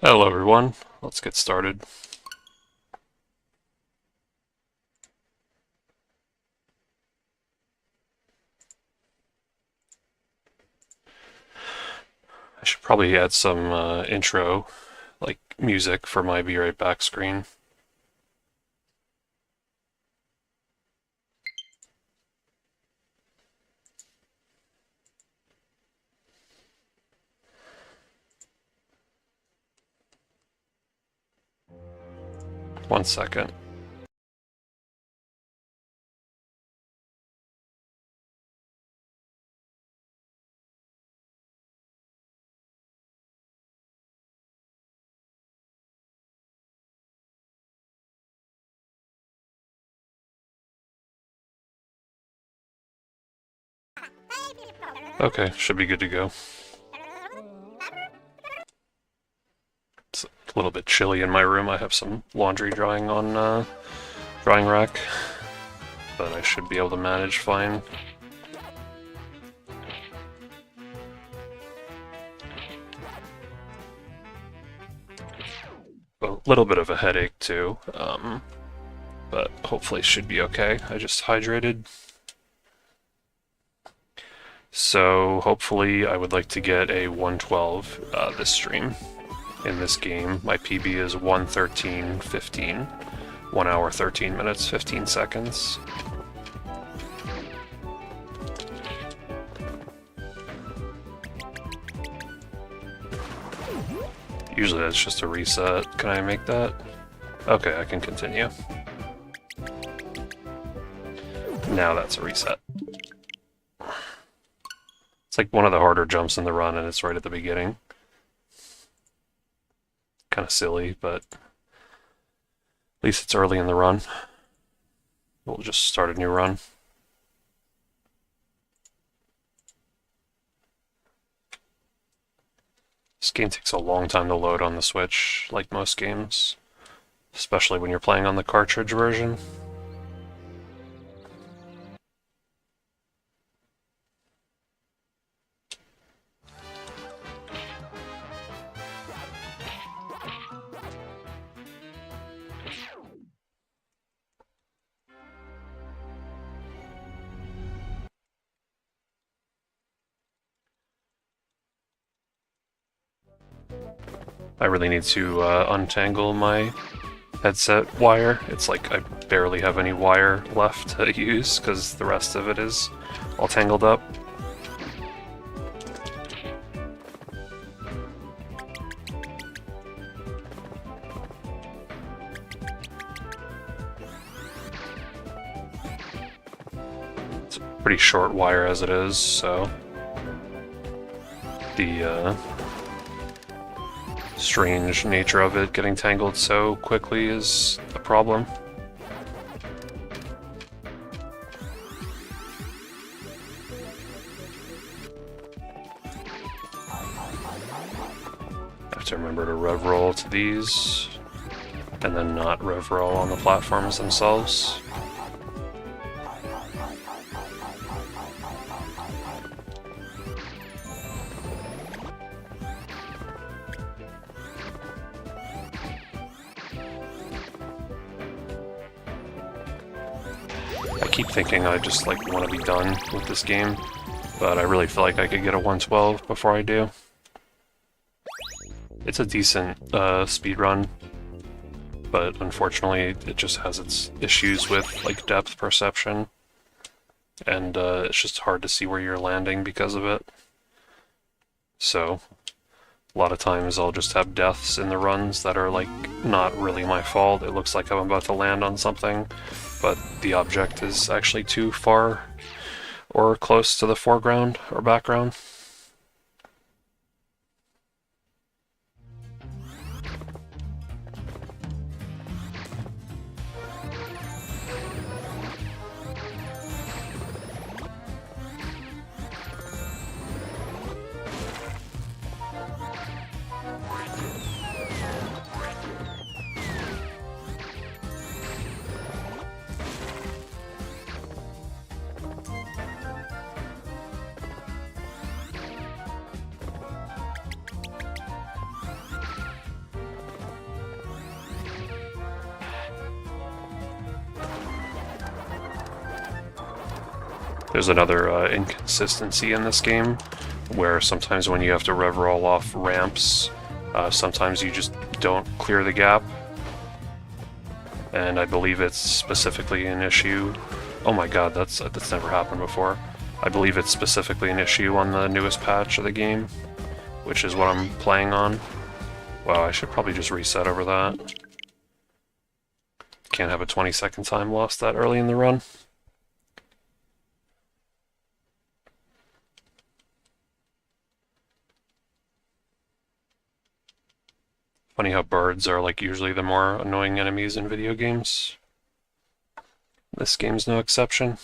Hello everyone, let's get started. I should probably add some intro, like music for my Be Right Back screen. One second. Okay, should be good to go. It's a little bit chilly in my room. I have some laundry drying on drying rack, but I should be able to manage fine. A little bit of a headache too, but hopefully should be okay. I just hydrated. So hopefully I would like to get a 112 this stream. In this game, my PB is 1:13:15, 1 hour 13 minutes 15 seconds. Usually that's just a reset. Can I make that? Okay, I can continue. Now that's a reset. It's like one of the harder jumps in the run, and it's right at the beginning. Kind of silly, but at least it's early in the run. We'll just start a new run. This game takes a long time to load on the Switch, like most games, especially when you're playing on the cartridge version. I really need to untangle my headset wire. It's like I barely have any wire left to use because the rest of it is all tangled up. It's a pretty short wire as it is, so the strange nature of it getting tangled so quickly is a problem. I have to remember to rev roll to these, and then not rev roll on the platforms themselves. I keep thinking I just like want to be done with this game, but I really feel like I could get a 112 before I do. It's a decent speed run, but unfortunately it just has its issues with like depth perception, and it's just hard to see where you're landing because of it. So a lot of times I'll just have deaths in the runs that are like not really my fault. It looks like I'm about to land on something, but the object is actually too far or close to the foreground or background. There's another inconsistency in this game, where sometimes when you have to rev roll off ramps, sometimes you just don't clear the gap. And I believe it's specifically an issue. Oh my god, that's never happened before. I believe it's specifically an issue on the newest patch of the game, which is what I'm playing on. Wow, I should probably just reset over that. Can't have a 20-second time loss that early in the run. Funny how birds are like usually the more annoying enemies in video games. This game's no exception.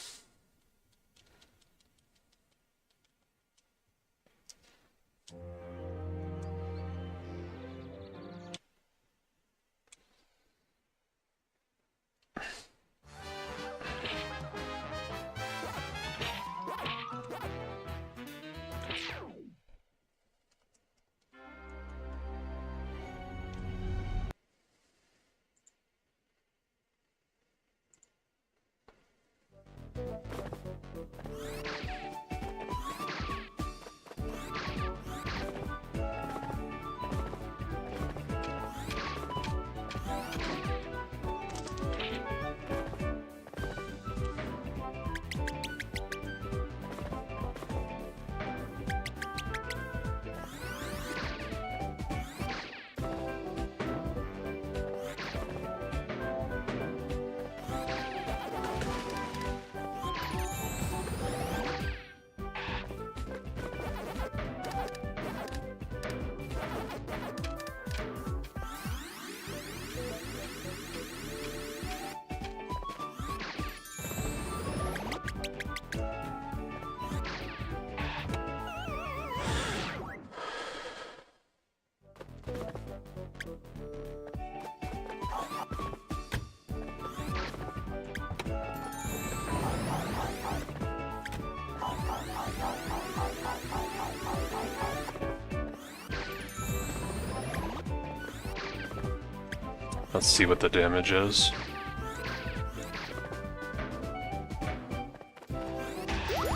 Let's see what the damage is.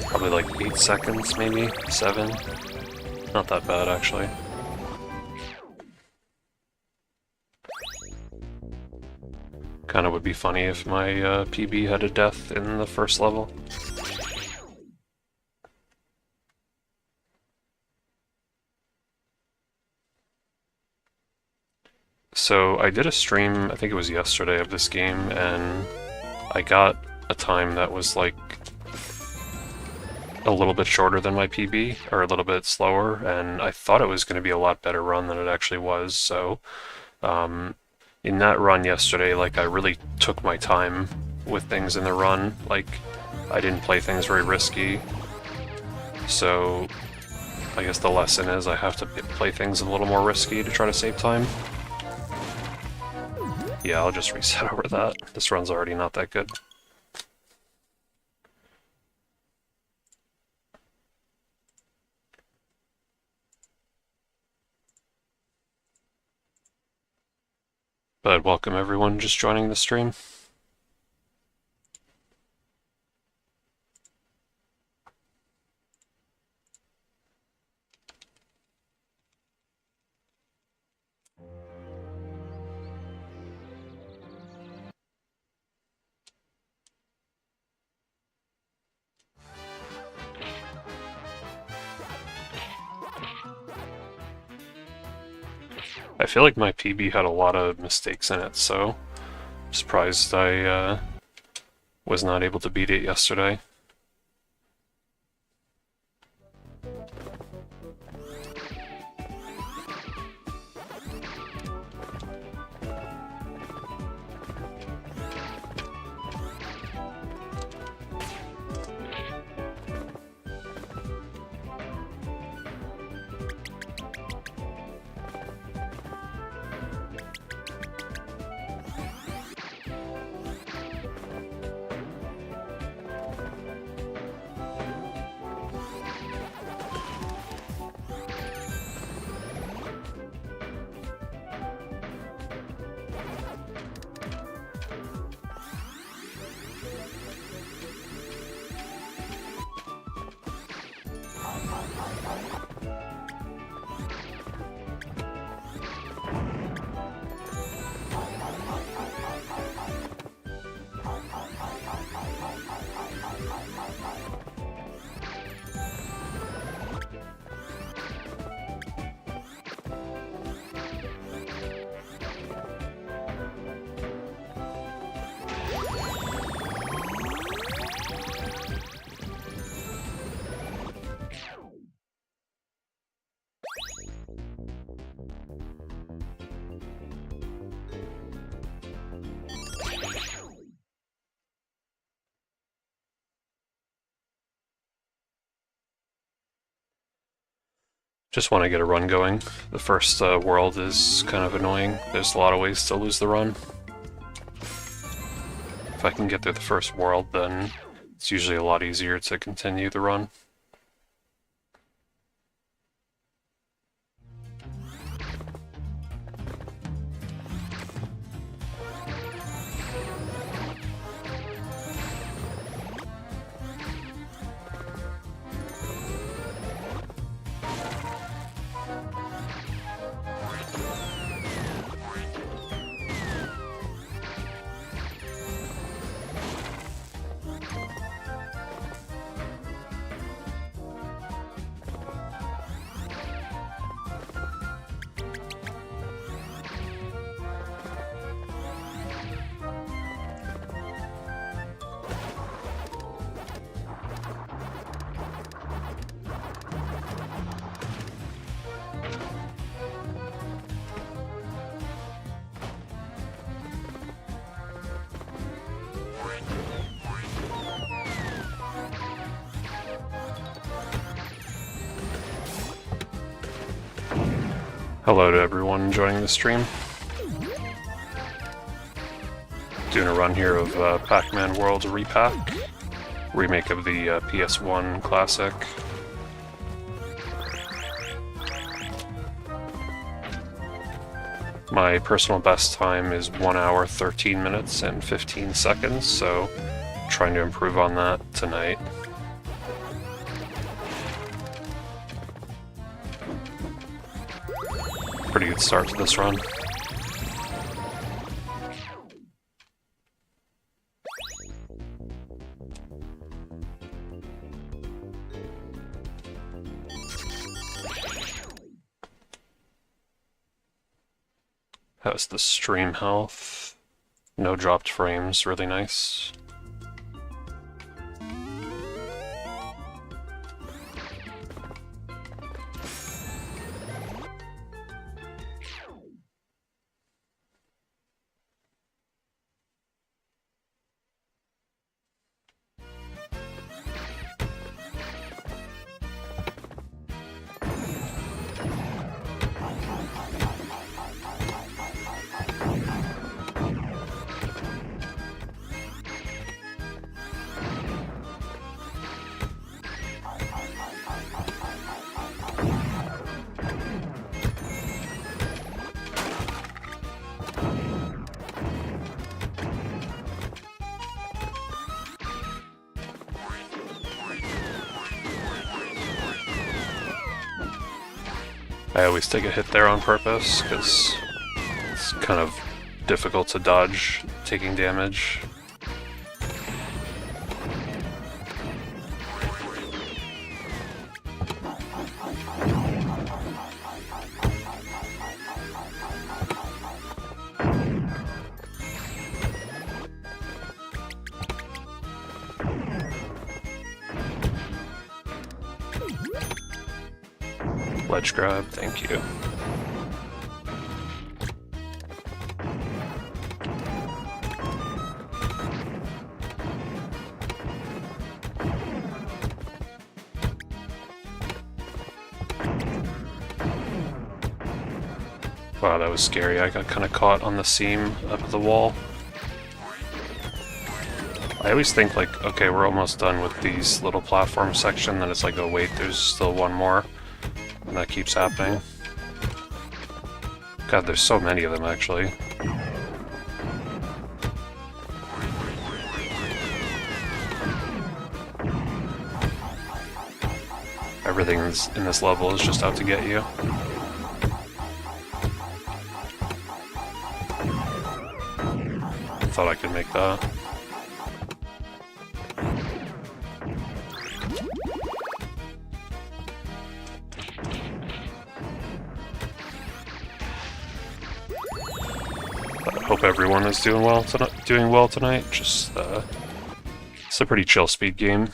Probably like 8 seconds, maybe? 7? Not that bad, actually. Kinda would be funny if my PB had a death in the first level. So I did a stream, I think it was yesterday, of this game, and I got a time that was like a little bit shorter than my PB, or a little bit slower, and I thought it was going to be a lot better run than it actually was. So in that run yesterday, like, I really took my time with things in the run. Like, I didn't play things very risky. So I guess the lesson is I have to play things a little more risky to try to save time. Yeah, I'll just reset over that. This run's already not that good. But welcome everyone just joining the stream. I feel like my PB had a lot of mistakes in it, so I'm surprised I was not able to beat it yesterday. Just want to get a run going. The first world is kind of annoying. There's a lot of ways to lose the run. If I can get through the first world, then it's usually a lot easier to continue the run. Hello to everyone joining the stream. Doing a run here of Pac-Man World Re-PAC, remake of the PS1 classic. My personal best time is 1 hour 13 minutes and 15 seconds, so trying to improve on that tonight. Pretty good start to this run. How's the stream health? No dropped frames, really nice. I always take a hit there on purpose, because it's kind of difficult to dodge taking damage. Ledge grab, thank you. Wow, that was scary. I got kind of caught on the seam of the wall. I always think like, okay, we're almost done with these little platform section, then it's like, oh wait, there's still one more. And that keeps happening. God, there's so many of them, actually. Everything in this level is just out to get you. Thought I could make that. Hope everyone is doing well tonight. Just it's a pretty chill speed game.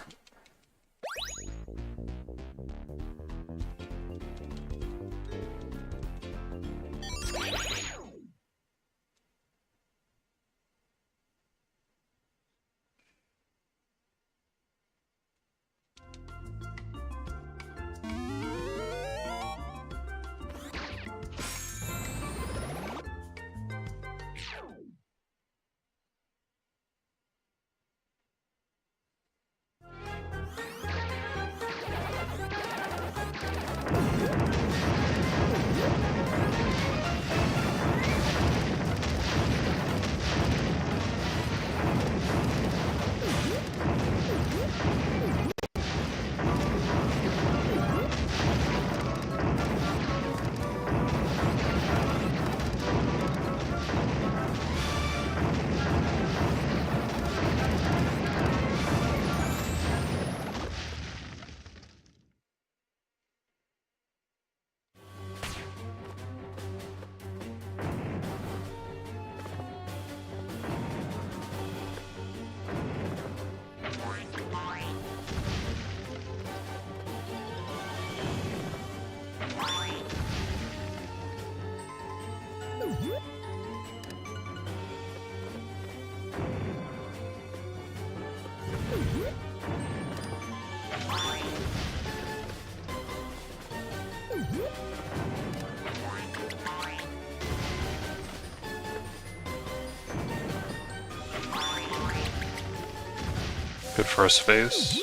Good first phase.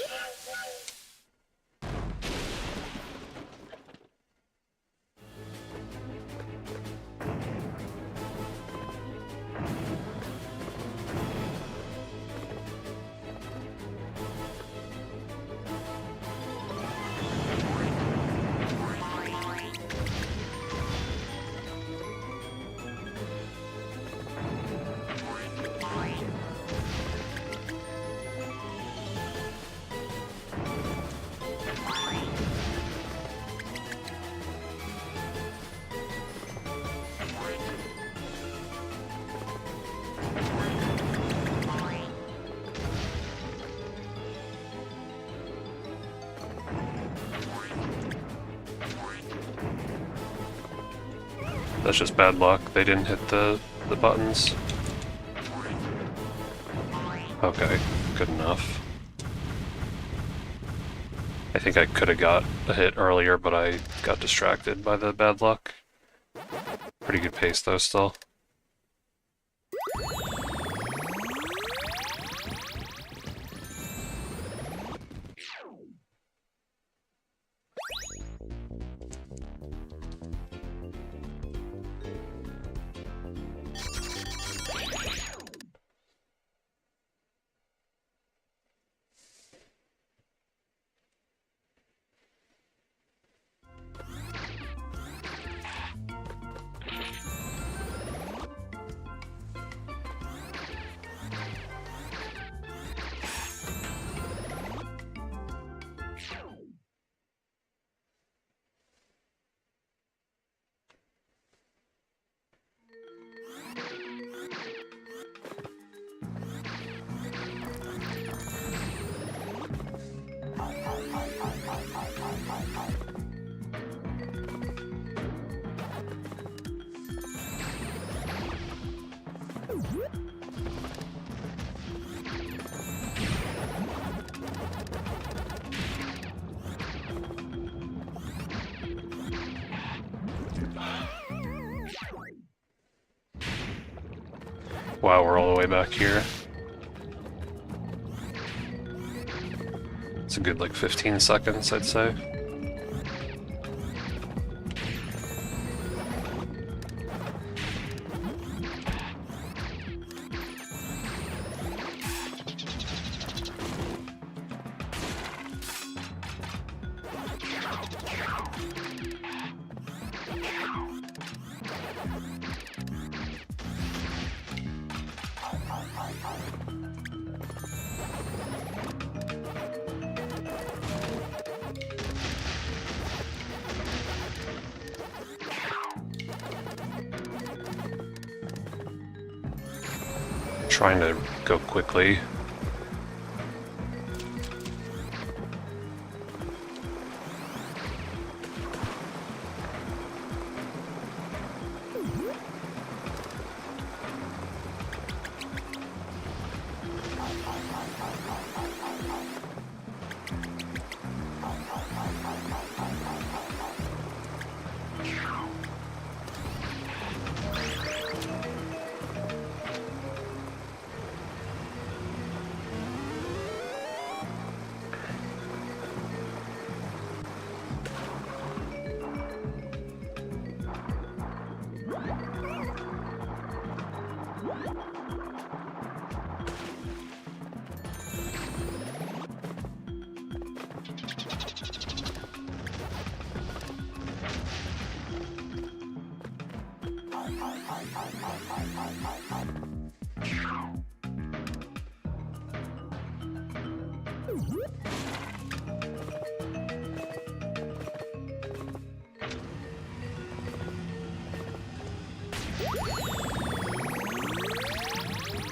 That's just bad luck. They didn't hit the buttons. Okay, good enough. I think I could have got a hit earlier, but I got distracted by the bad luck. Pretty good pace though still. Wow, we're all the way back here. It's a good like 15 seconds, I'd say. Trying to go quickly.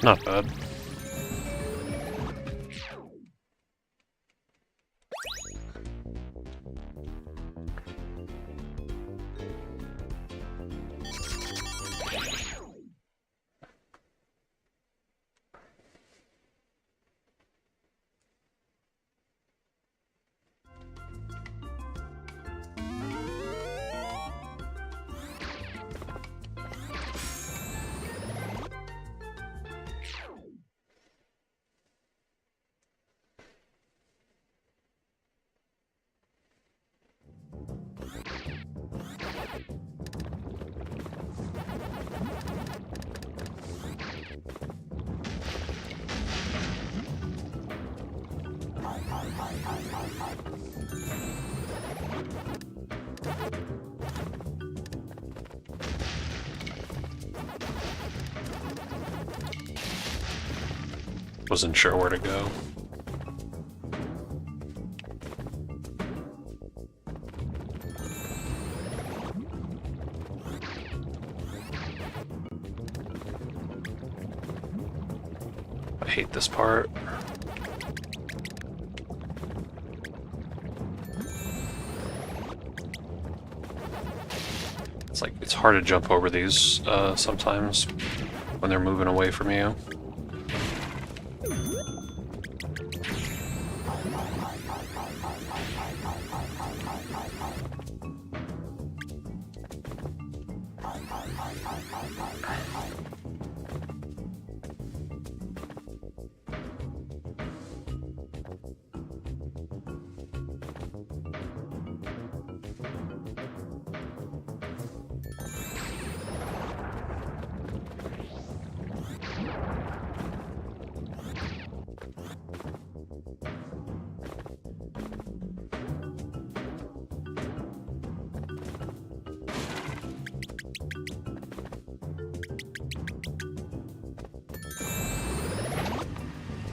Not bad. Wasn't sure where to go. I hate this part. It's hard to jump over these sometimes when they're moving away from you.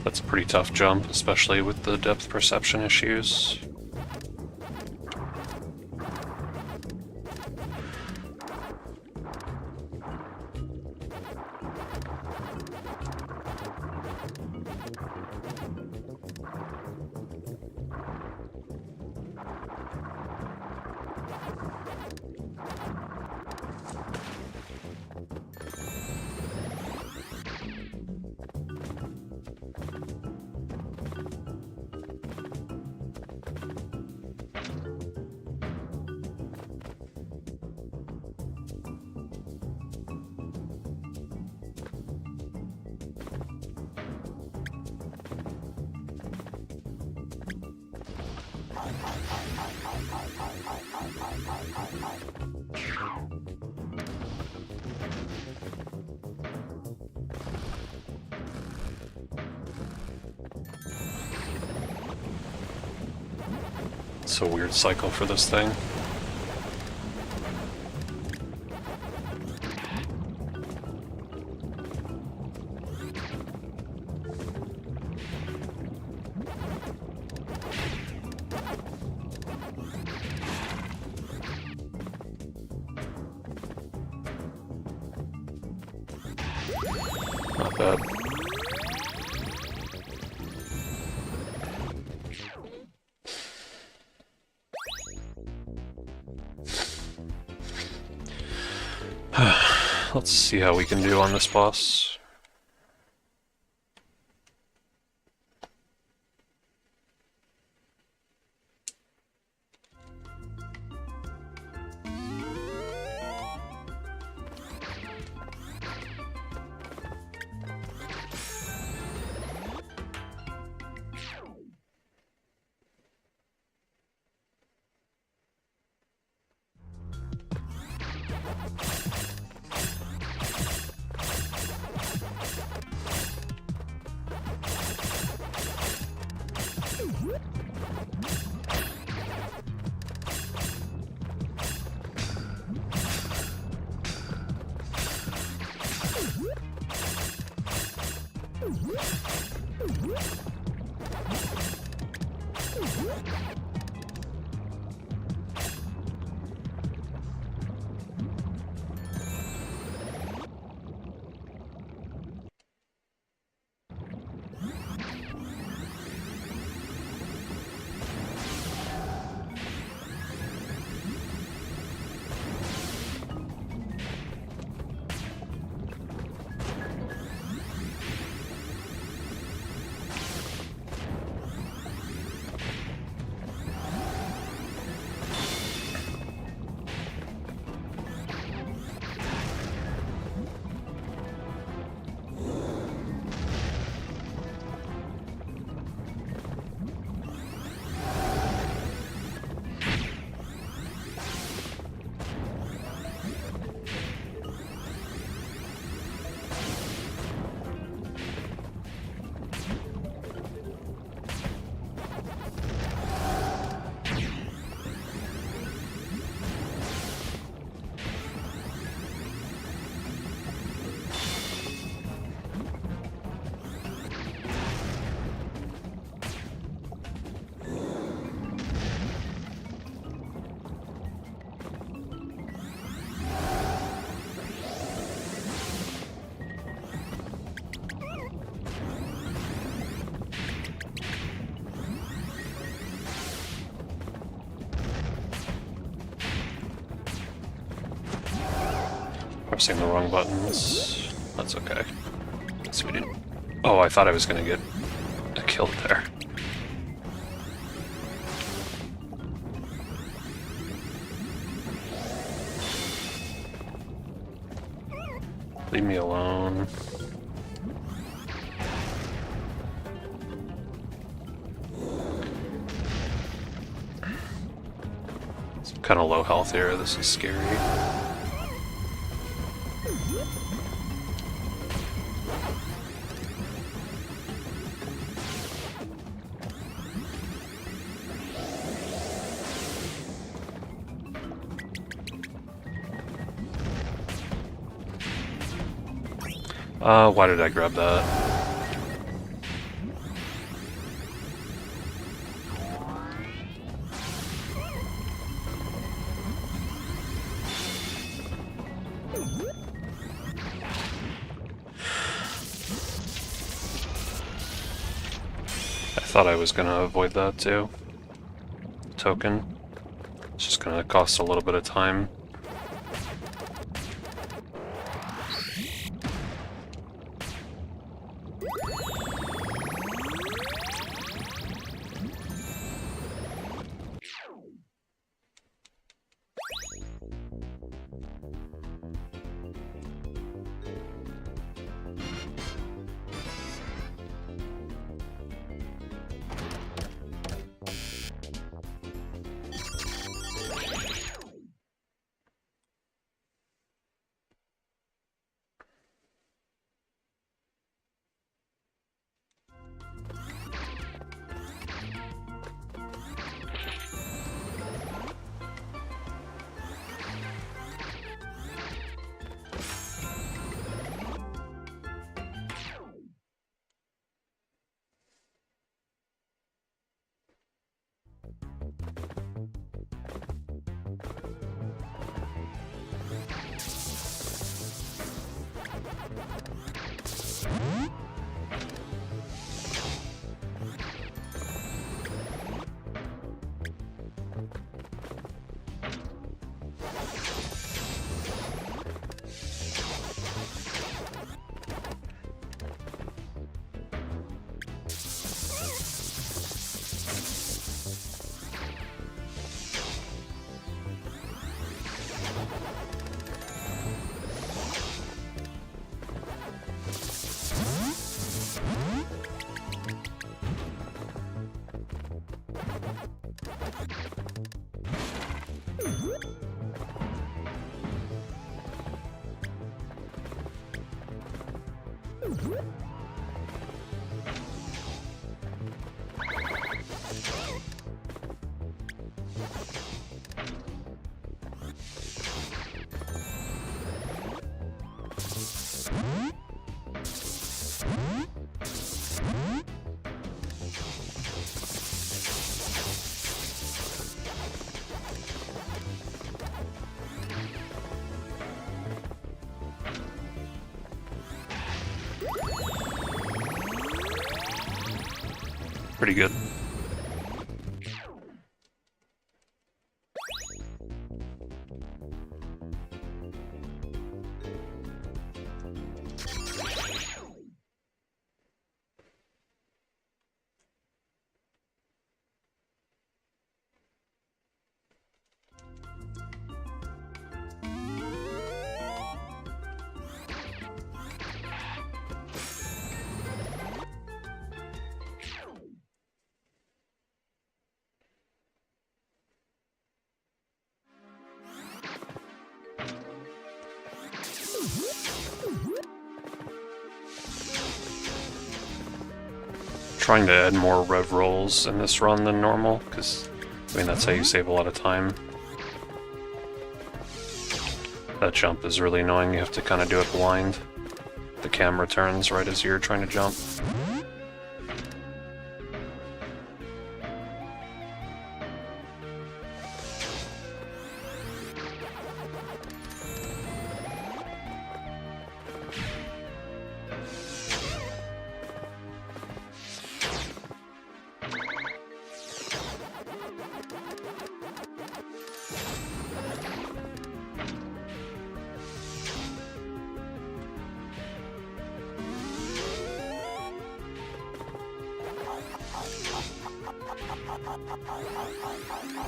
That's a pretty tough jump, especially with the depth perception issues. It's a weird cycle for this thing. Not bad. Let's see how we can do on this boss. Pressing the wrong buttons. That's okay. So we didn't. Oh, I thought I was gonna get a kill there. Leave me alone. I'm kind of low health here. This is scary. Why did I grab that? I thought I was gonna avoid that too. Token. It's just gonna cost a little bit of time. Pretty good. Trying to add more rev rolls in this run than normal, because, I mean, that's how you save a lot of time. That jump is really annoying, you have to kind of do it blind. The camera turns right as you're trying to jump.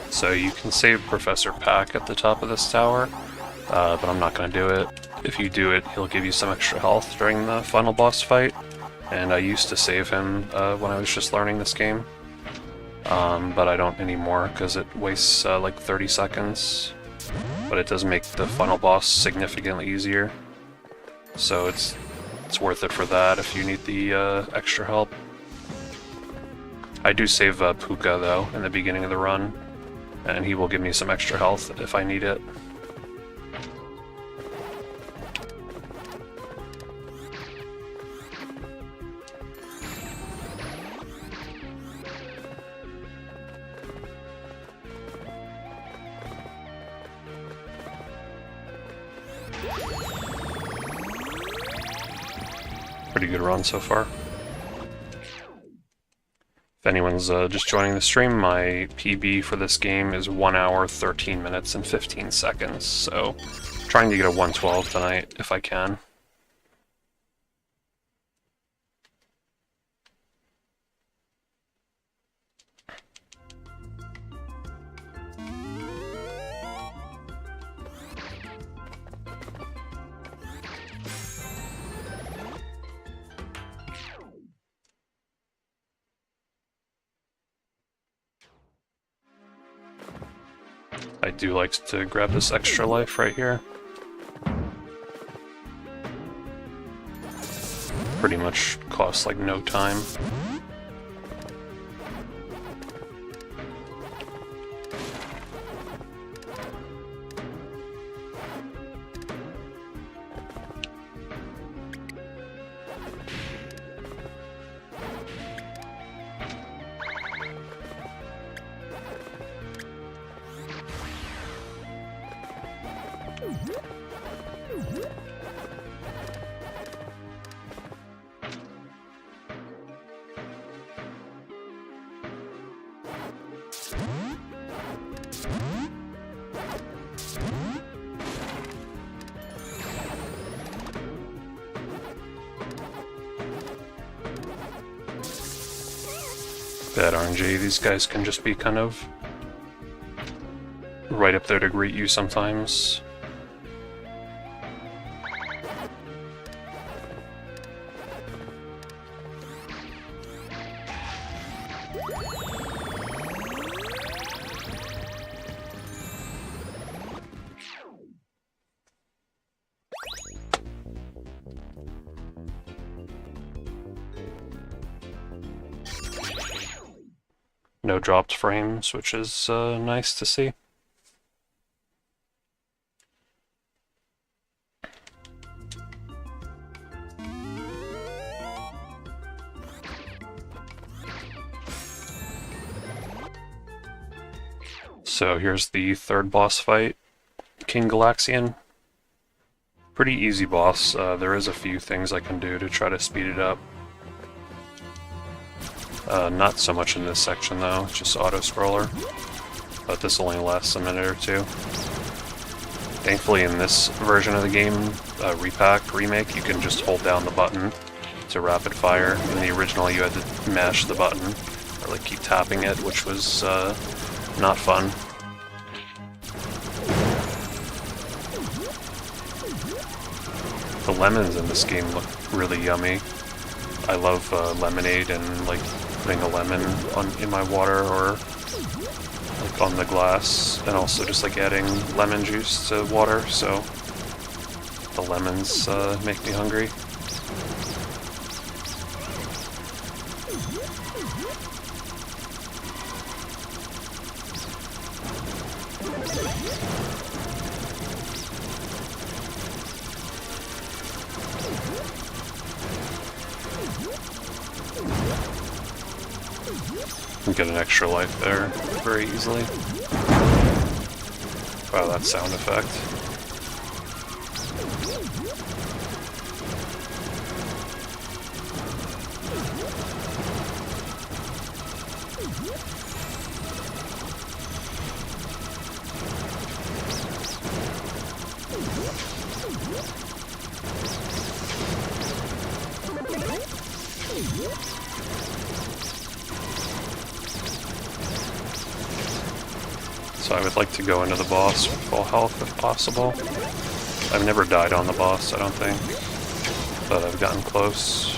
So you can save Professor Pac at the top of this tower, but I'm not going to do it. If you do it, he'll give you some extra health during the final boss fight, and I used to save him when I was just learning this game, but I don't anymore because it wastes like 30 seconds, but it does make the final boss significantly easier, so it's worth it for that if you need the extra help. I do save Puka though in the beginning of the run, and he will give me some extra health if I need it. Pretty good run so far. If anyone's just joining the stream, my PB for this game is 1 hour, 13 minutes, and 15 seconds, so trying to get a 112 tonight if I can. I do like to grab this extra life right here. Pretty much costs like no time. Bad RNG, these guys can just be kind of right up there to greet you sometimes. No dropped frames, which is nice to see. So here's the third boss fight, King Galaxian. Pretty easy boss. There is a few things I can do to try to speed it up. Not so much in this section though, just auto-scroller, but this only lasts a minute or two. Thankfully in this version of the game, Re-PAC Remake, you can just hold down the button to rapid fire. In the original you had to mash the button, or like keep tapping it, which was not fun. The lemons in this game look really yummy. I love lemonade and like putting a lemon in my water or like on the glass, and also just like adding lemon juice to water, so the lemons make me hungry. Get an extra life there very easily. Wow, that sound effect. So I would like to go into the boss with full health if possible. I've never died on the boss, I don't think, but I've gotten close.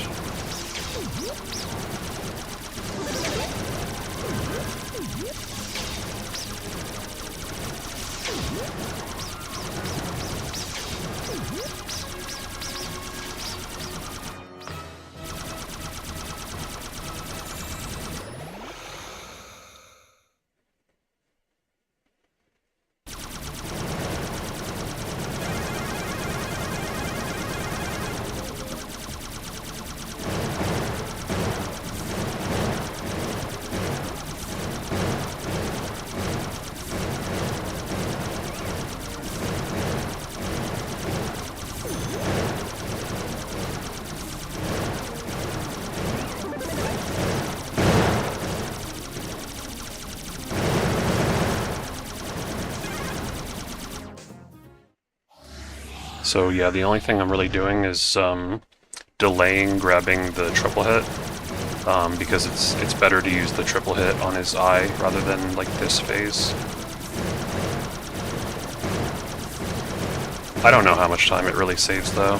So yeah, the only thing I'm really doing is delaying grabbing the triple hit, because it's better to use the triple hit on his eye rather than like this phase. I don't know how much time it really saves though.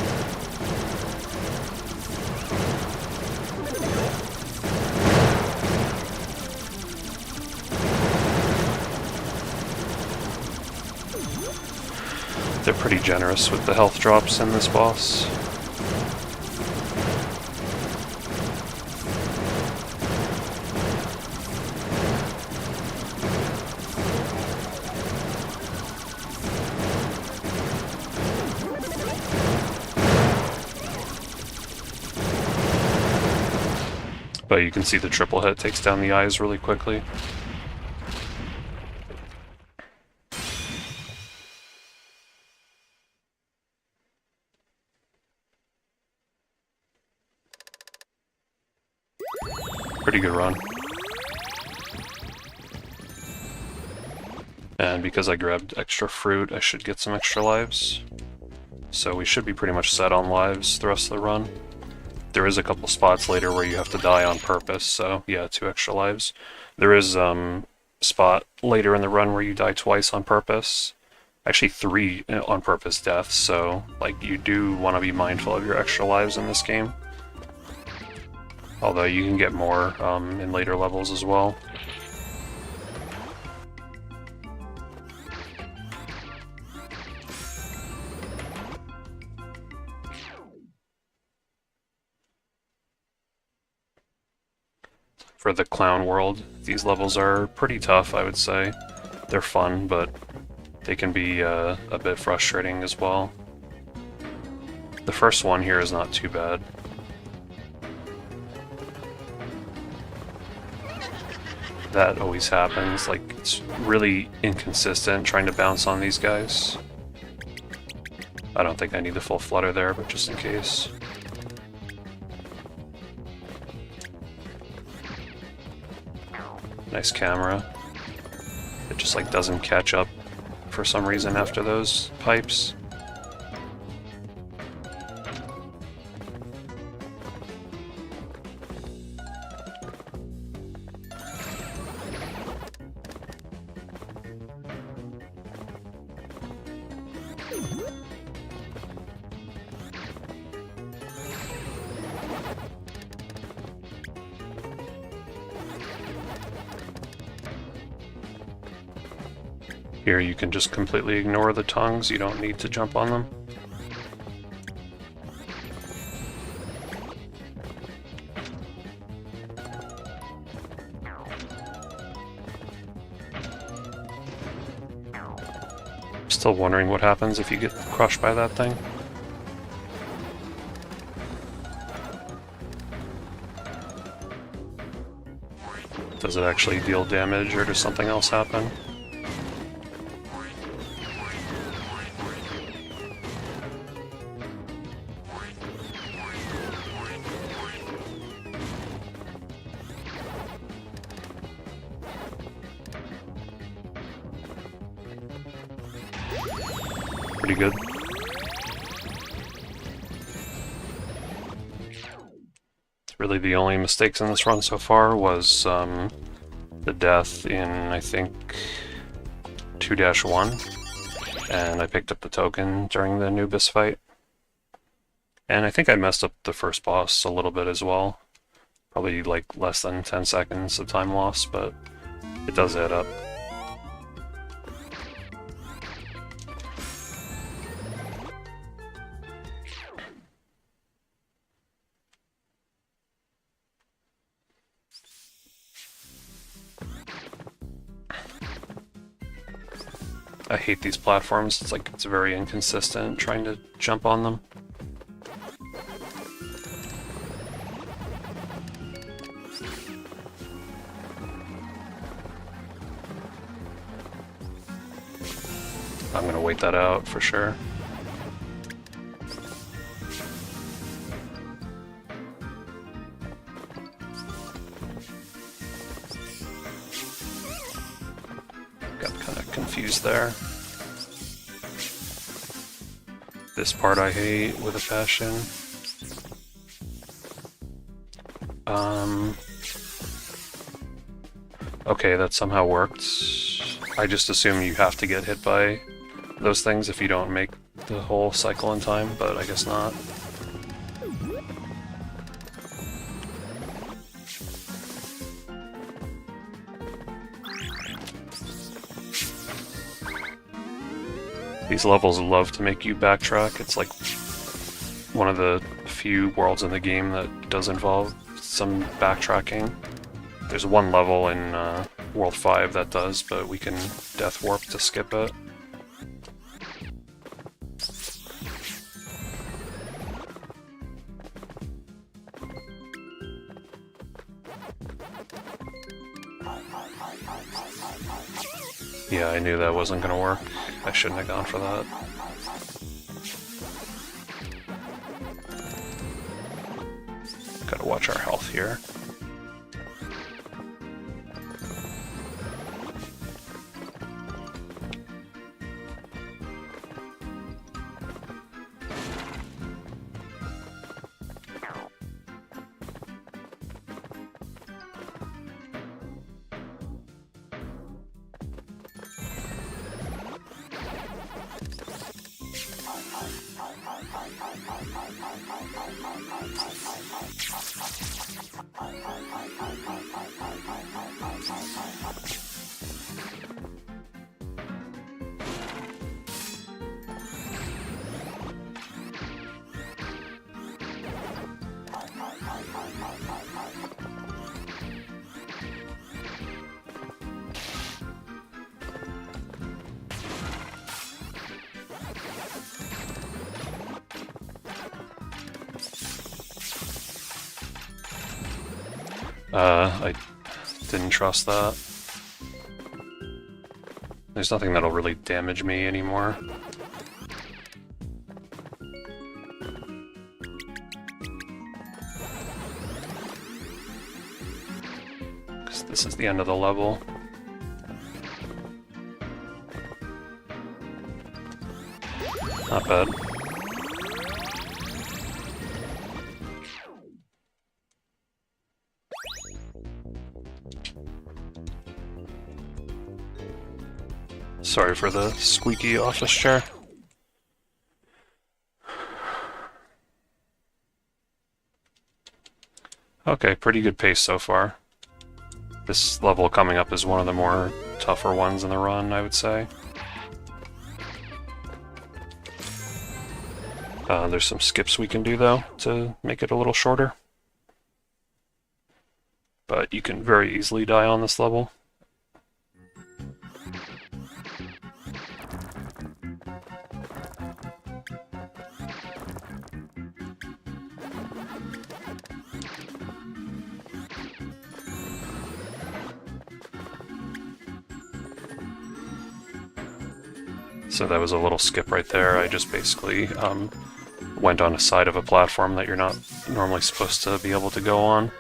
They're pretty generous with the health drops in this boss. But you can see the triple hit takes down the eyes really quickly. Pretty good run. And because I grabbed extra fruit, I should get some extra lives. So we should be pretty much set on lives the rest of the run. There is a couple spots later where you have to die on purpose, so yeah, 2 extra lives. There is spot later in the run where you die twice on purpose. Actually 3 on purpose deaths, so like you do want to be mindful of your extra lives in this game. Although you can get more in later levels as well. For the clown world, these levels are pretty tough, I would say. They're fun, but they can be a bit frustrating as well. The first one here is not too bad. That always happens, like it's really inconsistent trying to bounce on these guys. I don't think I need the full flutter there, but just in case. Nice camera. It just like doesn't catch up for some reason after those pipes. Here you can just completely ignore the tongues, you don't need to jump on them. Still wondering what happens if you get crushed by that thing. Does it actually deal damage or does something else happen? Pretty good. Really the only mistakes in this run so far was the death in, I think, 2-1, and I picked up the token during the Anubis fight. And I think I messed up the first boss a little bit as well. Probably like less than 10 seconds of time loss, but it does add up. I hate these platforms. It's very inconsistent trying to jump on them. I'm gonna wait that out for sure. Got kind of confused there. This part I hate with a passion. Okay, that somehow worked. I just assume you have to get hit by those things if you don't make the whole cycle in time, but I guess not. These levels love to make you backtrack. It's like one of the few worlds in the game that does involve some backtracking. There's one level in World 5 that does, but we can death warp to skip it. Yeah, I knew that wasn't gonna work. I shouldn't have gone for that. Gotta watch our health here. I didn't trust that. There's nothing that'll really damage me anymore. Because this is the end of the level. Not bad. Sorry for the squeaky office chair. Okay, pretty good pace so far. This level coming up is one of the more tougher ones in the run, I would say. There's some skips we can do, though, to make it a little shorter. But you can very easily die on this level. So that was a little skip right there. I just basically went on a side of a platform that you're not normally supposed to be able to go on.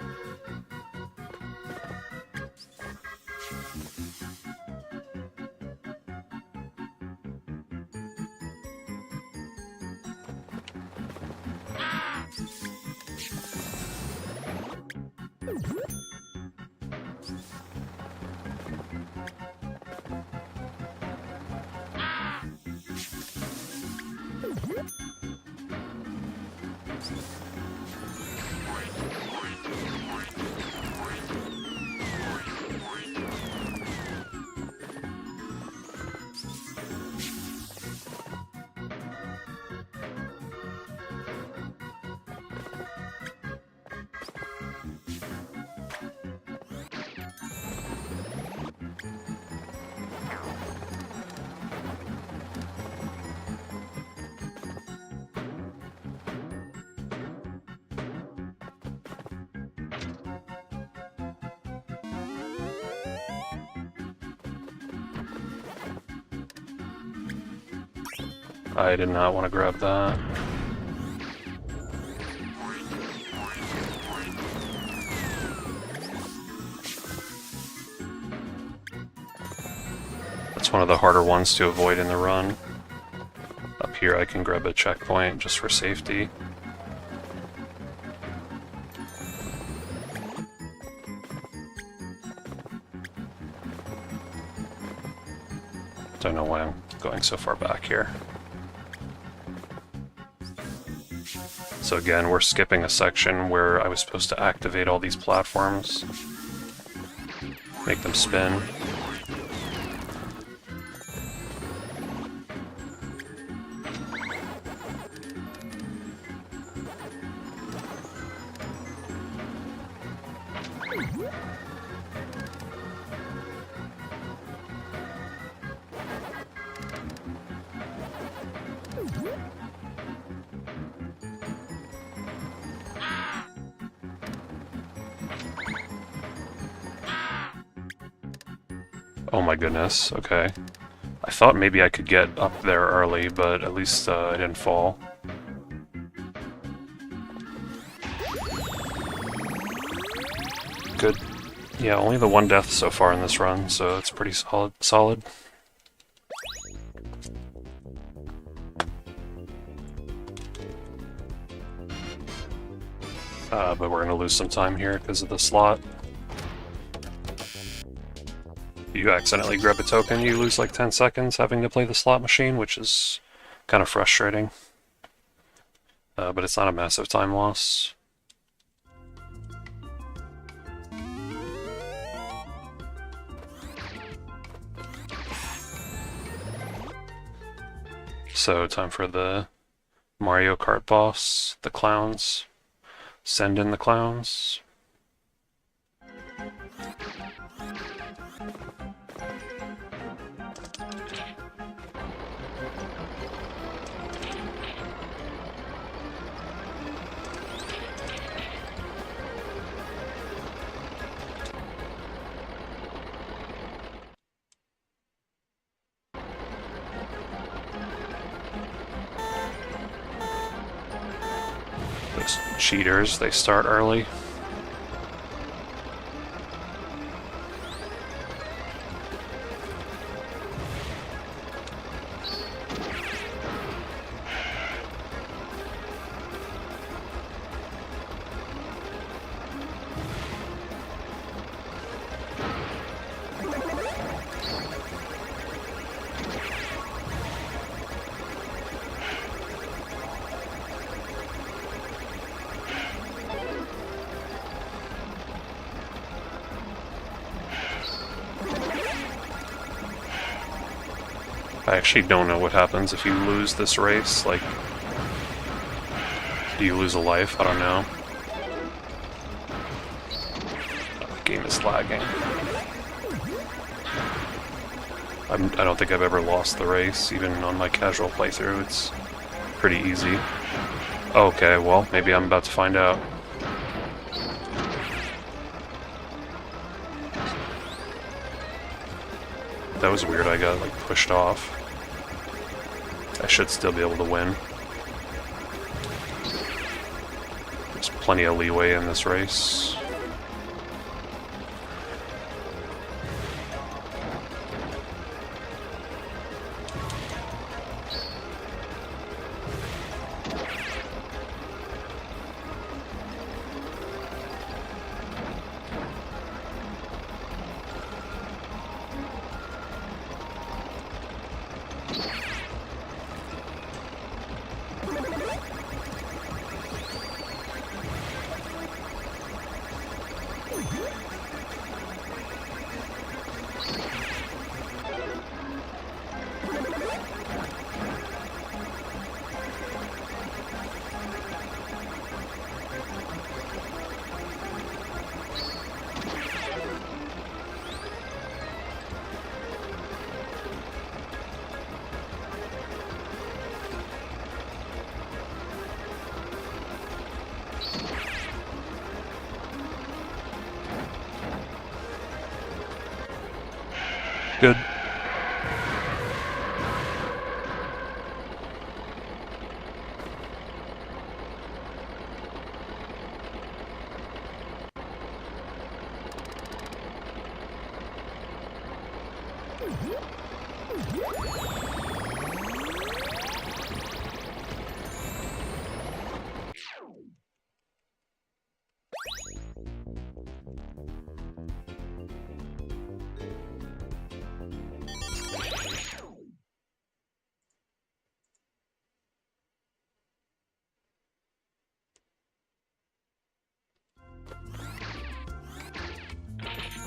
I did not want to grab that. That's one of the harder ones to avoid in the run. Up here I can grab a checkpoint just for safety. Don't know why I'm going so far back here. So again, we're skipping a section where I was supposed to activate all these platforms, make them spin. Oh my goodness, okay. I thought maybe I could get up there early, but at least I didn't fall. Good. Yeah, only the one death so far in this run, so it's pretty solid. But we're gonna lose some time here because of the slot. If you accidentally grab a token, you lose like 10 seconds having to play the slot machine, which is kind of frustrating. But it's not a massive time loss. So, time for the Mario Kart boss, the clowns. Send in the clowns. Those cheaters, they start early. I actually don't know what happens if you lose this race. Like, do you lose a life? I don't know. The game is lagging. I don't think I've ever lost the race, even on my casual playthrough. It's pretty easy. Okay, well, maybe I'm about to find out. That was weird, I got like pushed off. I should still be able to win. There's plenty of leeway in this race. Good.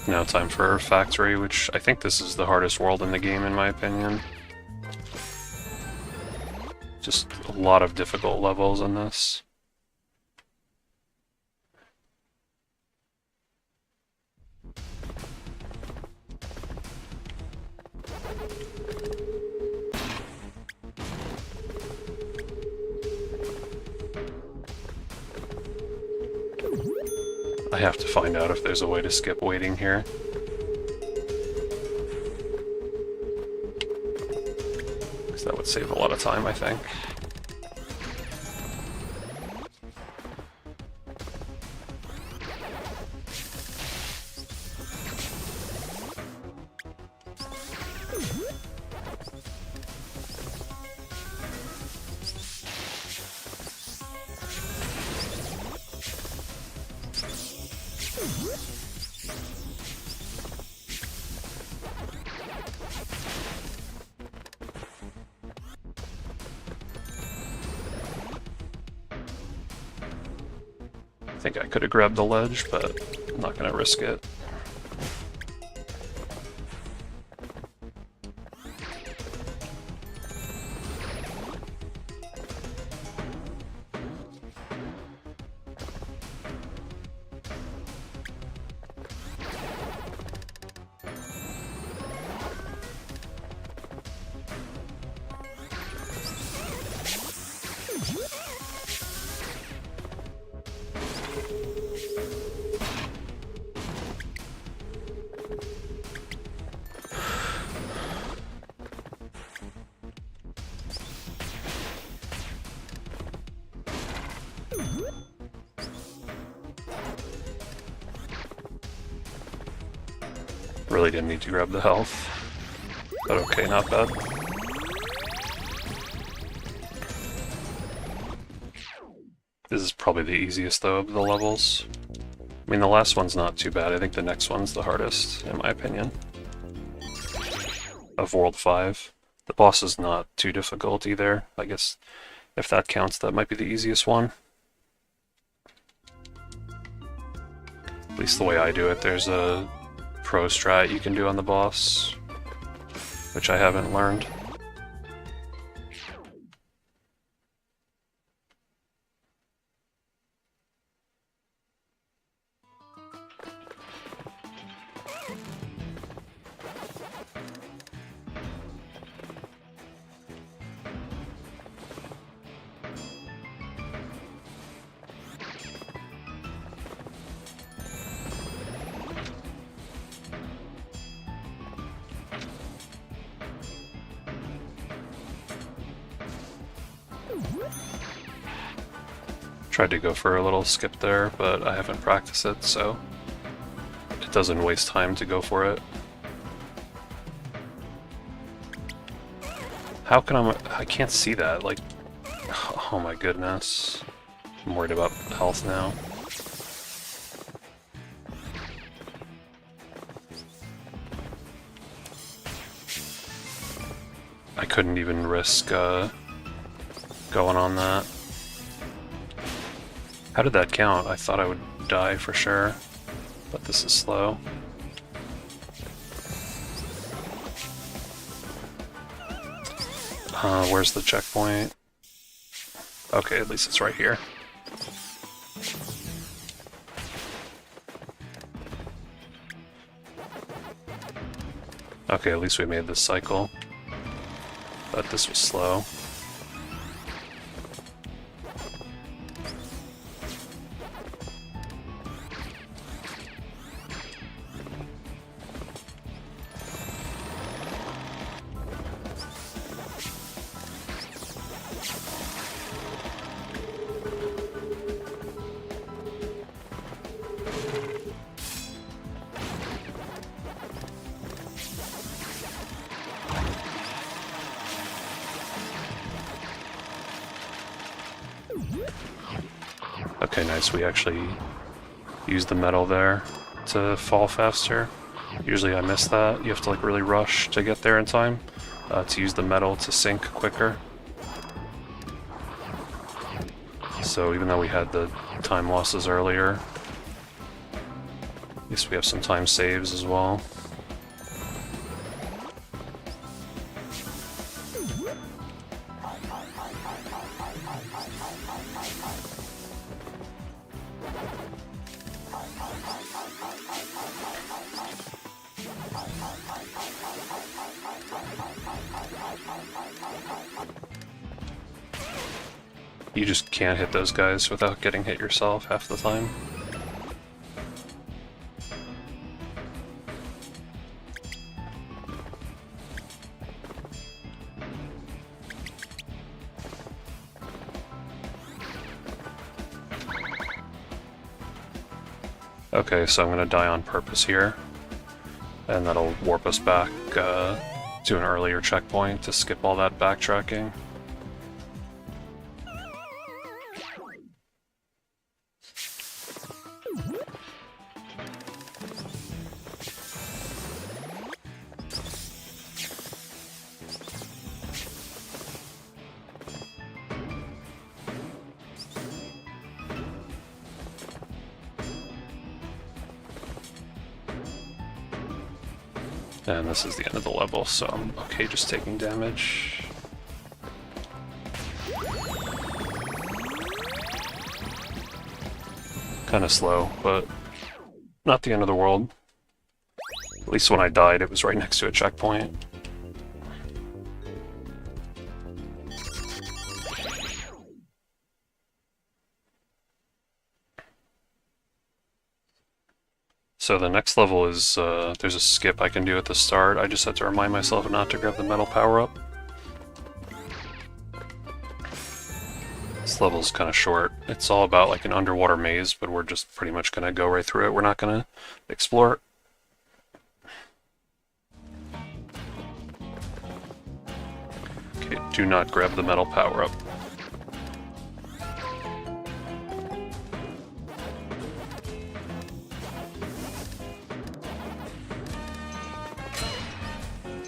Now time for Factory, which I think this is the hardest world in the game in my opinion. Just a lot of difficult levels in this. I have to find out if there's a way to skip waiting here. Because that would save a lot of time, I think. I think I could have grabbed the ledge, but I'm not going to risk it. Really didn't need to grab the health, but okay, not bad. This is probably the easiest though of the levels. I mean, the last one's not too bad. I think the next one's the hardest, in my opinion. Of World 5. The boss is not too difficult either. I guess if that counts, that might be the easiest one. At least the way I do it, there's a pro strat you can do on the boss, which I haven't learned. Tried to go for a little skip there, but I haven't practiced it, so it doesn't waste time to go for it. How can I can't see that, like, oh my goodness. I'm worried about health now. I couldn't even risk going on that. How did that count? I thought I would die for sure, but this is slow. Where's the checkpoint? Okay, at least it's right here. Okay, at least we made this cycle. But this was slow. nice we actually use the metal there to fall faster. Usually I miss that. You have to like really rush to get there in time to use the metal to sink quicker. So even though we had the time losses earlier, at least we have some time saves as well. You just can't hit those guys without getting hit yourself half the time. Okay, so I'm gonna die on purpose here, and that'll warp us back to an earlier checkpoint to skip all that backtracking. And this is the end of the level, so I'm okay just taking damage. Kinda slow, but not the end of the world. At least when I died, it was right next to a checkpoint. So the next level is, there's a skip I can do at the start. I just have to remind myself not to grab the metal power-up. This level's kind of short. It's all about like an underwater maze, but we're just pretty much going to go right through it. We're not going to explore it. Okay, do not grab the metal power-up.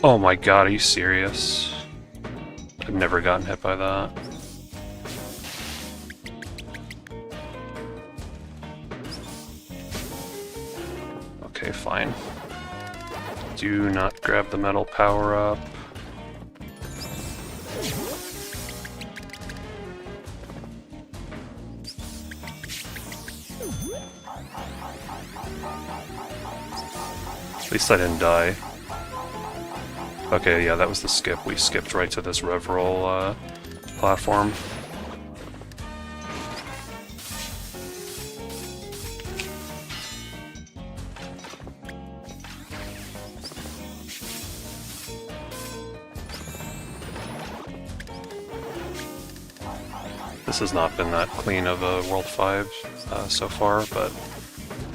Oh my god, are you serious? I've never gotten hit by that. Okay, fine. Do not grab the metal power-up. At least I didn't die. Okay, yeah, that was the skip. We skipped right to this rev roll platform. This has not been that clean of a World 5 so far, but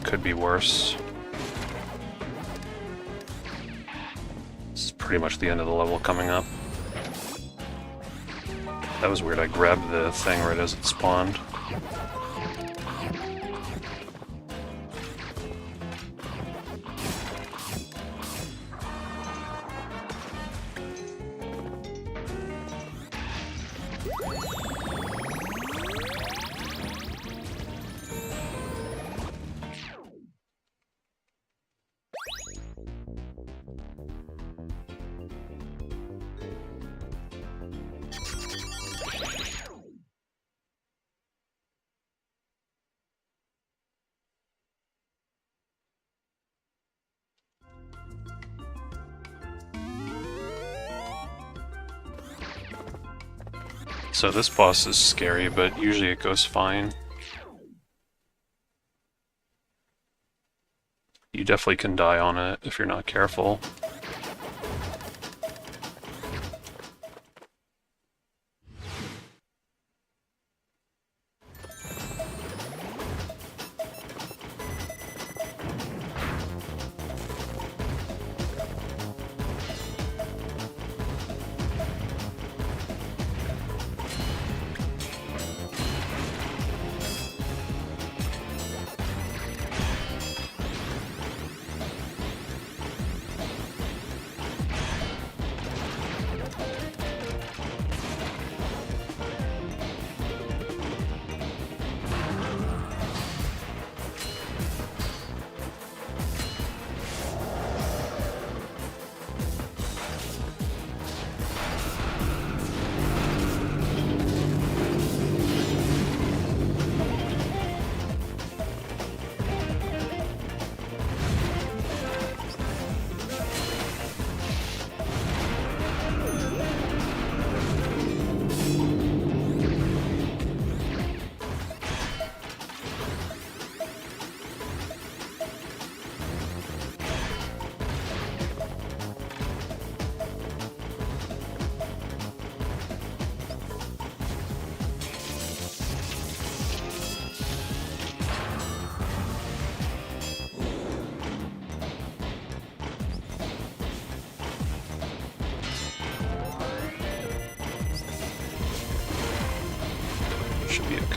could be worse. Pretty much the end of the level coming up. That was weird, I grabbed the thing right as it spawned. So this boss is scary, but usually it goes fine. You definitely can die on it if you're not careful.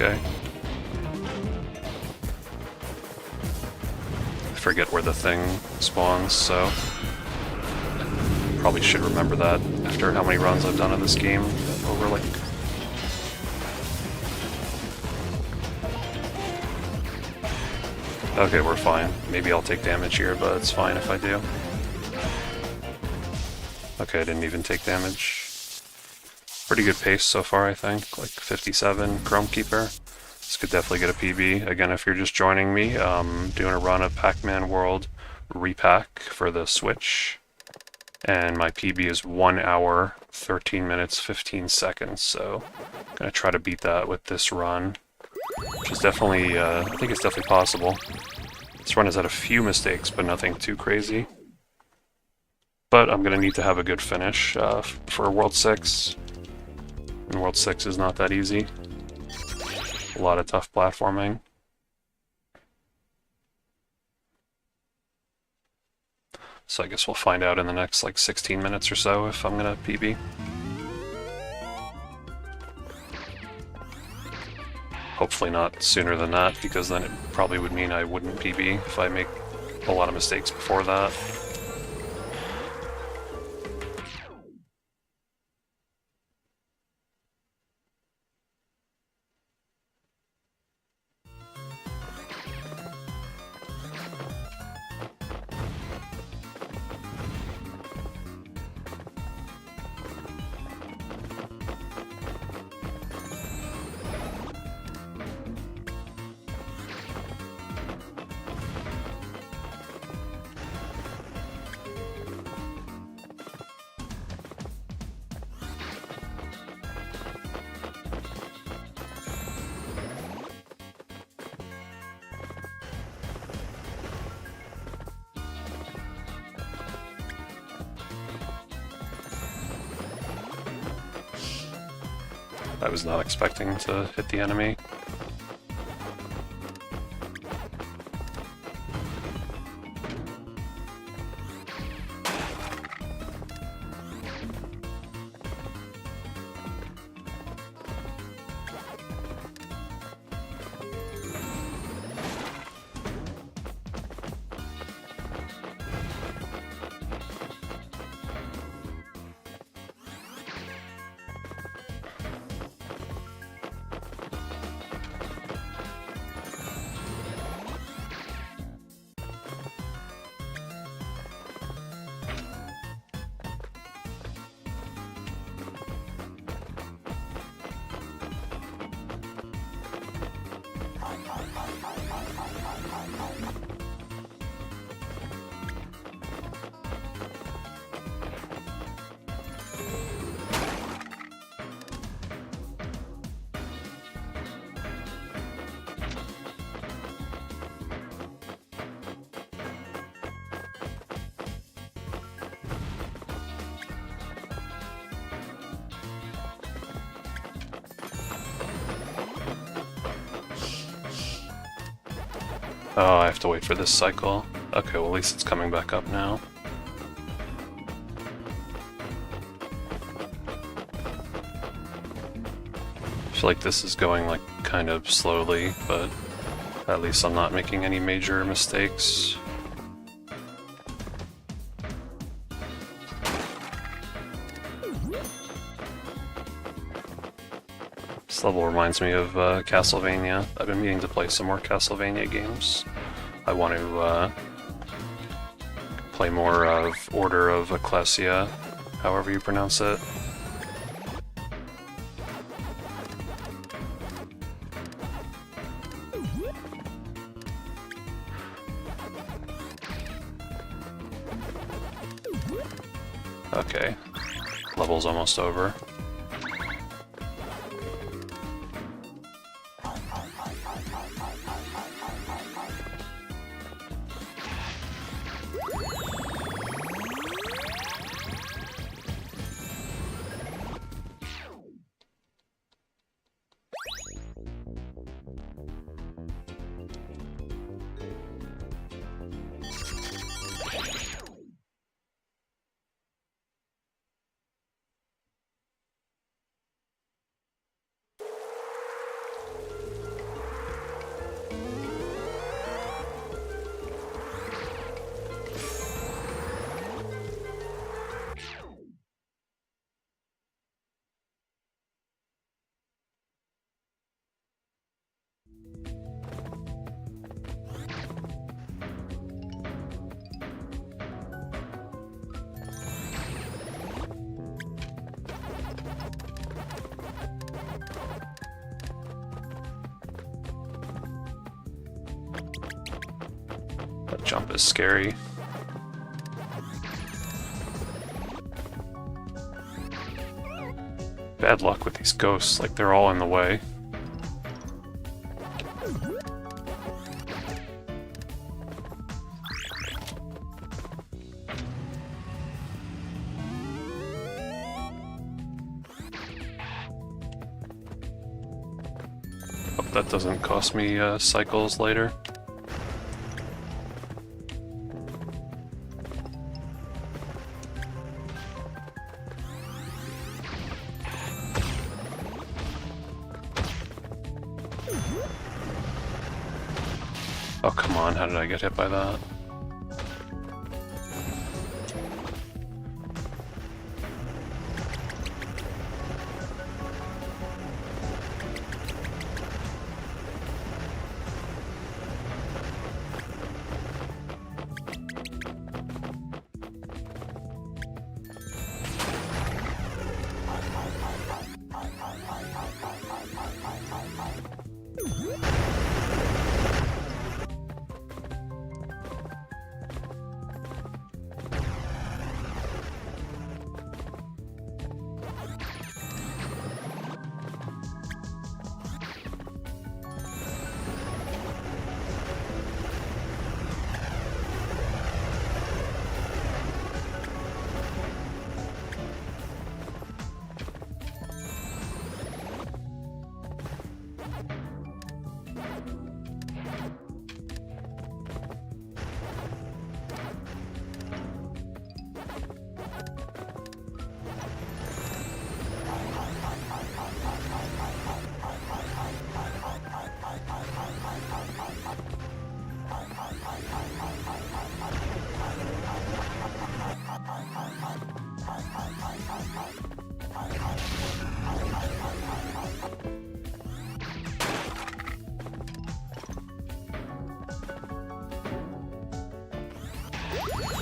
okay. I forget where the thing spawns, so probably should remember that after how many runs I've done of this game over like... Okay, we're fine. Maybe I'll take damage here, but it's fine if I do. Okay, I didn't even take damage. Pretty good pace so far, I think. Like 57 Chrome Keeper. This could definitely get a PB. Again, if you're just joining me, doing a run of Pac-Man World Re-PAC for the Switch. And my PB is 1 hour, 13 minutes, 15 seconds. So I'm going to try to beat that with this run. Which is definitely, I think it's definitely possible. This run has had a few mistakes, but nothing too crazy. But I'm going to need to have a good finish for World 6. And World 6 is not that easy. A lot of tough platforming. So I guess we'll find out in the next like 16 minutes or so if I'm gonna PB. Hopefully not sooner than that, because then it probably would mean I wouldn't PB if I make a lot of mistakes before that. I was not expecting to hit the enemy. Oh, I have to wait for this cycle. Okay, well at least it's coming back up now. I feel like this is going like kind of slowly, but at least I'm not making any major mistakes. This level reminds me of Castlevania. I've been meaning to play some more Castlevania games. I want to play more of Order of Ecclesia, however you pronounce it. Okay, level's almost over. jump is scary. Bad luck with these ghosts, like they're all in the way. Hope that doesn't cost me cycles later. Oh, come on, how did I get hit by that?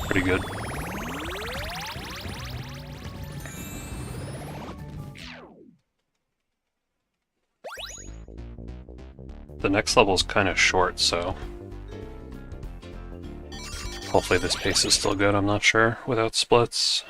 Pretty good. The next level is kind of short, so hopefully this pace is still good, I'm not sure, without splits.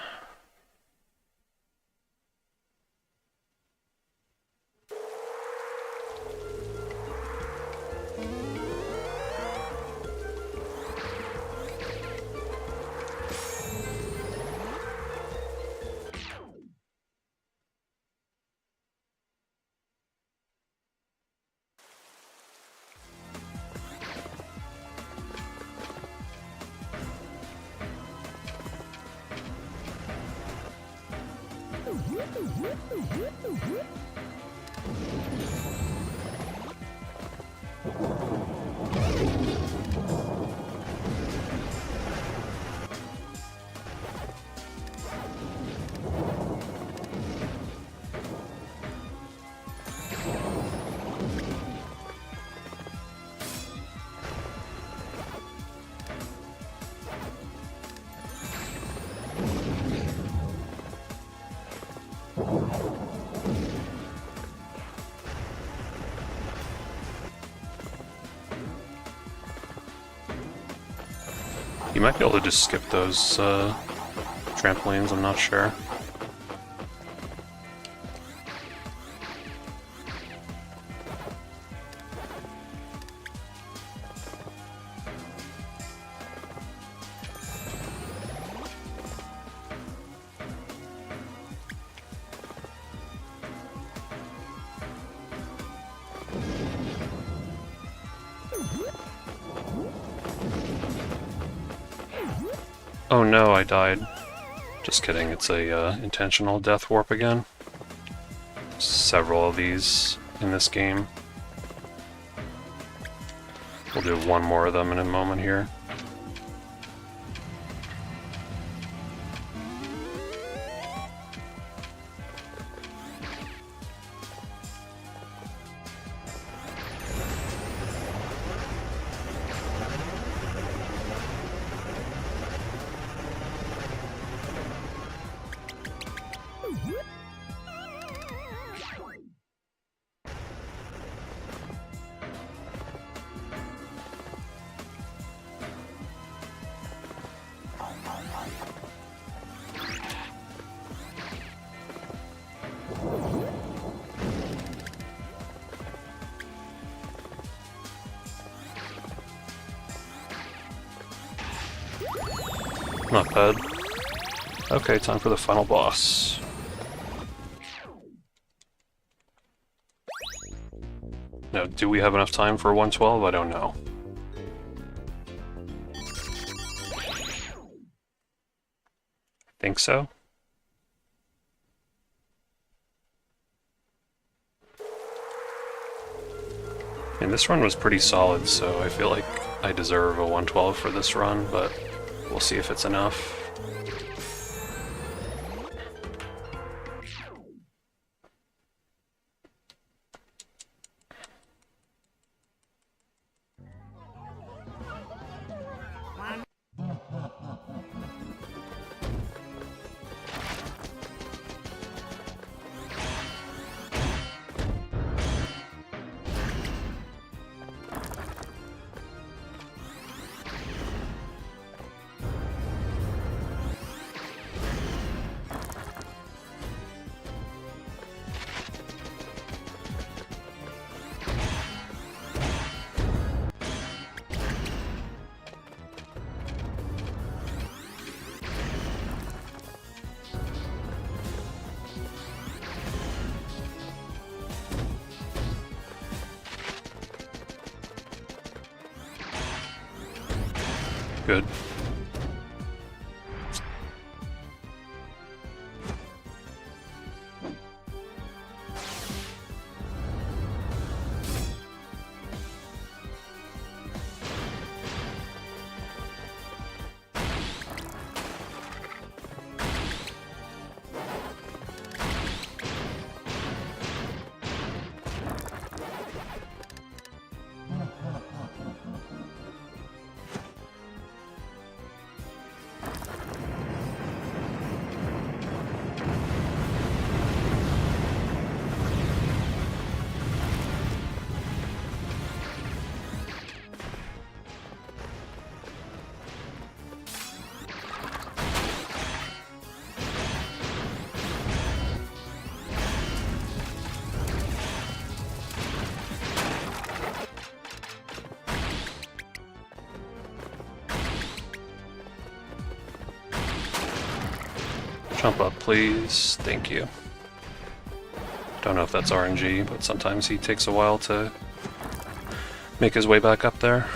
You might be able to just skip those trampolines, I'm not sure. Oh no, I died. Just kidding, it's a intentional death warp again. Several of these in this game. We'll do one more of them in a moment here. not bad. Okay, time for the final boss. Now, do we have enough time for 112? I don't know. Think so? And this run was pretty solid, so I feel like I deserve a 112 for this run, but we'll see if it's enough. Good. Jump up, please. Thank you. Don't know if that's RNG, but sometimes he takes a while to make his way back up there.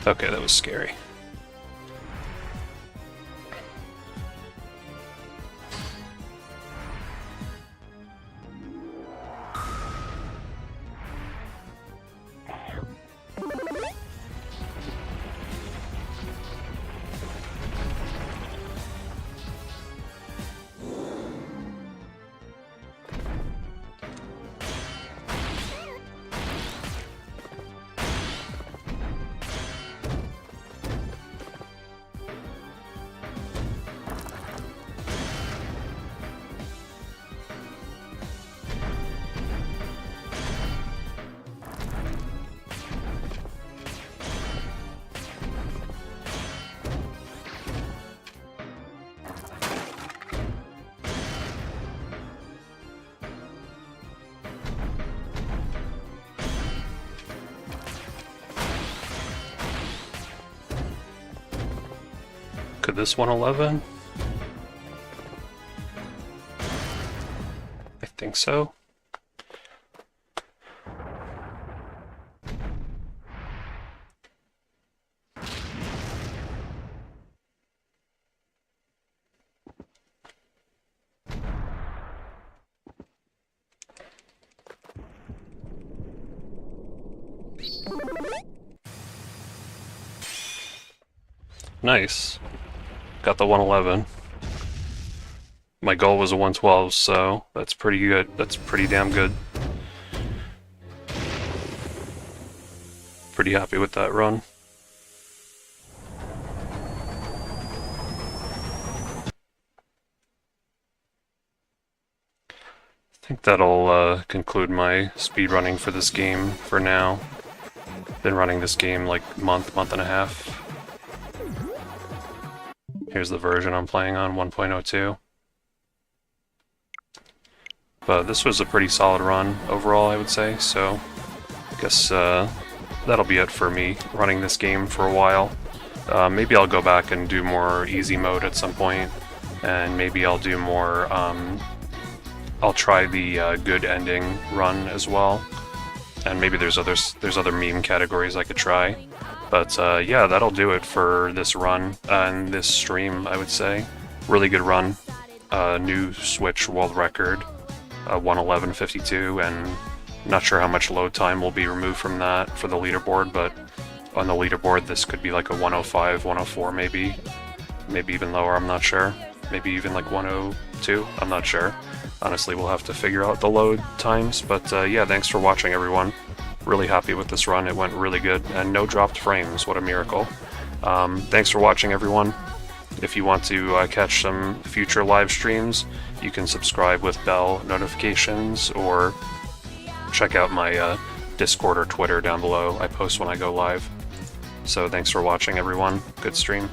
Okay, that was scary. Could this 111? I think so. Nice. Got the 111. My goal was a 112, so that's pretty good. That's pretty damn good. Pretty happy with that run. think that'll conclude my speedrunning for this game for now. Been running this game like month and a half. Here's the version I'm playing on, 1.02. But this was a pretty solid run overall, I would say, so I guess that'll be it for me running this game for a while. Maybe I'll go back and do more easy mode at some point, and maybe I'll do more, I'll try the good ending run as well, and maybe there's other meme categories I could try. But yeah, that'll do it for this run and this stream, I would say. Really good run, new Switch world record, 1:11:52, and not sure how much load time will be removed from that for the leaderboard, but on the leaderboard this could be like a 1:05, 1:04 maybe even lower, I'm not sure. Maybe even like 1:02, I'm not sure. Honestly, we'll have to figure out the load times, but yeah, thanks for watching everyone. Really happy with this run, it went really good, and no dropped frames, what a miracle. Thanks for watching everyone. If you want to catch some future live streams, you can subscribe with bell notifications, or check out my Discord or Twitter down below. I post when I go live. So thanks for watching everyone, good stream.